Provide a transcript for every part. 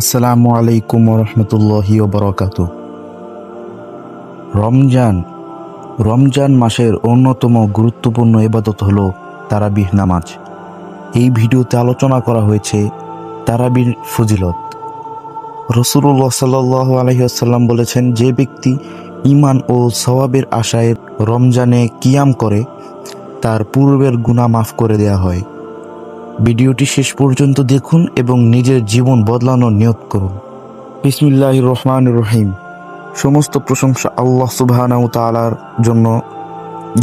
আসসালামু আলাইকুম রহমতুল্লাহি ওবরাকাতু। রমজান রমজান মাসের অন্যতম গুরুত্বপূর্ণ ইবাদত হলো তারাবিহ নামাজ। এই ভিডিওতে আলোচনা করা হয়েছে তারাবির ফজিলত। রাসূলুল্লাহ সাল্লাল্লাহু আলাইহি ওয়াসাল্লাম বলেছেন, যে ব্যক্তি ঈমান ও সওয়াবের আশায় রমজানে কিয়াম করে তার পূর্বের গুনাহ মাফ করে দেয়া হয়। ভিডিওটি শেষ পর্যন্ত দেখুন এবং নিজের জীবন বদলানোর নিয়ত করুন। বিসমিল্লাহির রহমানির রহিম। সমস্ত প্রশংসা আল্লাহ সুবহানাহু ওয়া তাআলার জন্য,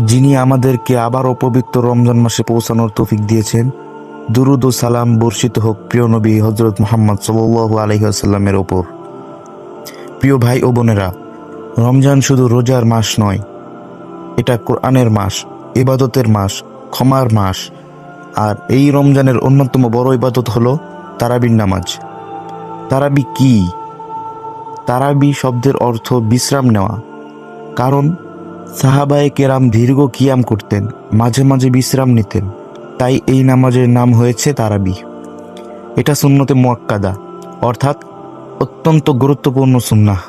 যিনি আমাদেরকে আবারও পবিত্র রমজান মাসে পৌঁছানোর তৌফিক দিয়েছেন। দুরুদ ও সালাম বর্ষিত হোক প্রিয় নবী হযরত মুহাম্মদ সাল্লাল্লাহু আলাইহি ওয়াসাল্লামের ওপর। প্রিয় ভাই ও বোনেরা, রমজান শুধু রোজার মাস নয়, এটা কোরআনের মাস, ইবাদতের মাস, ক্ষমার মাস। আর এই রমজানের অন্যতম বড় ইবাদত হলো তারাবির নামাজ। তারাবি কি? তারাবি শব্দের অর্থ বিশ্রাম নেওয়া। কারণ সাহাবায়ে কেরাম দীর্ঘ কিয়াম করতেন, মাঝে মাঝে বিশ্রাম নিতেন, তাই এই নামাজের নাম হয়েছে তারাবি। এটা সুন্নতে মুআক্কাদা, অর্থাৎ অত্যন্ত গুরুত্বপূর্ণ সুন্নাহ।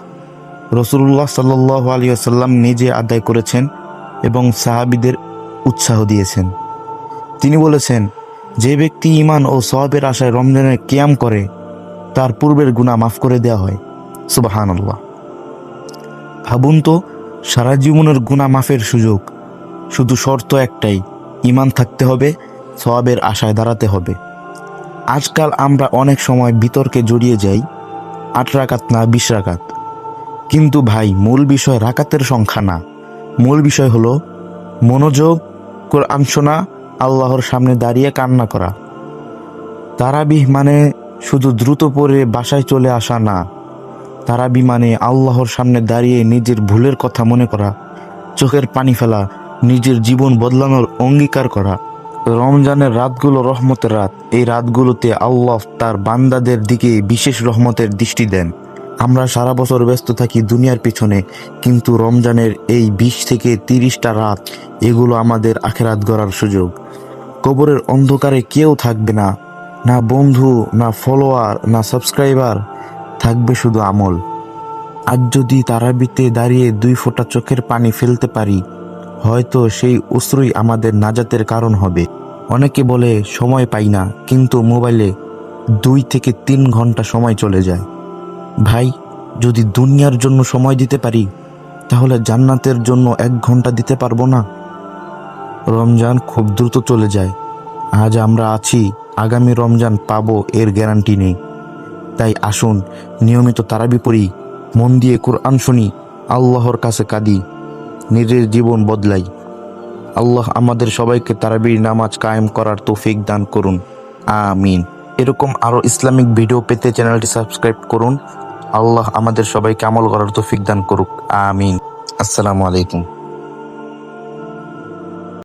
রাসূলুল্লাহ সাল্লাল্লাহু আলাইহি ওয়াসাল্লাম নিজে আদায় করেছেন এবং সাহাবীদের উৎসাহ দিয়েছেন। তিনি বলেছেন, যে ব্যক্তি ঈমান ও সওয়াবের আশায় রমজানের কিয়াম করে তার পূর্বের গুনাহ মাফ করে দেওয়া হয়। সুবহানাল্লাহ। ভাবুন তো, সারা জীবনের গুনাহ মাফের সুযোগ। শুধু শর্ত একটাই, ঈমান থাকতে হবে, সওয়াবের আশায় দাঁড়াতে হবে। আজকাল আমরা অনেক সময় বিতর্কে জড়িয়ে যাই, 8 রাকাত না 20 রাকাত। কিন্তু ভাই, মূল বিষয় রাকাতের সংখ্যা না, মূল বিষয় হলো মনোযোগ, কোরআন শোনা, আল্লাহর সামনে দাঁড়িয়ে কান্না করা। তারাবিহ মানে শুধু দ্রুত পড়ে বাসায় চলে আসা না। তারাবি মানে আল্লাহর সামনে দাঁড়িয়ে নিজের ভুলের কথা মনে করা, চোখের পানি ফেলা, নিজের জীবন বদলানোর অঙ্গীকার করা। রমজানের রাতগুলো রহমতের রাত। এই রাতগুলোতে আল্লাহ তার বান্দাদের দিকে বিশেষ রহমতের দৃষ্টি দেন। আমরা সারা বছর ব্যস্ত থাকি দুনিয়ার পিছনে, কিন্তু রমজানের এই 20 থেকে 30টা রাত, এগুলো আমাদের আখিরাত গড়ার সুযোগ। কবরের অন্ধকারে কেউ থাকবে না, না বন্ধু, না ফলোয়ার, না সাবস্ক্রাইবার, থাকবে শুধু আমল। আজ যদি তারাবিতে দাঁড়িয়ে 2 ফোঁটা চোখের পানি ফেলতে পারি, হয়তো সেই অশ্রুই আমাদের নাজাতের কারণ হবে। অনেকে বলে সময় পাই না, কিন্তু মোবাইলে 2 থেকে 3 ঘন্টা সময় চলে যায়। ভাই, যদি দুনিয়ার জন্য সময় দিতে পারি, তাহলে জান্নাতের জন্য 1 ঘন্টা দিতে পারবো না? রমজান খুব দ্রুত চলে যায়। আজ আমরা আছি, আগামী রমজান পাবো এর গ্যারান্টি নেই। তাই আসুন নিয়মিত তারাবি পড়ি, মন দিয়ে কোরআন শুনি, আল্লাহর কাছে কাঁদি, নিজের জীবন বদলাই। আল্লাহ আমাদের সবাইকে তারাবির নামাজ কায়েম করার তৌফিক দান করুন, আমিন। এরকম আরো ইসলামিক ভিডিও পেতে চ্যানেলটি সাবস্ক্রাইব করুন। আল্লাহ আমাদের সবাইকে আমল করার তৌফিক দান করুক, আমিন। আসসালামু আলাইকুম।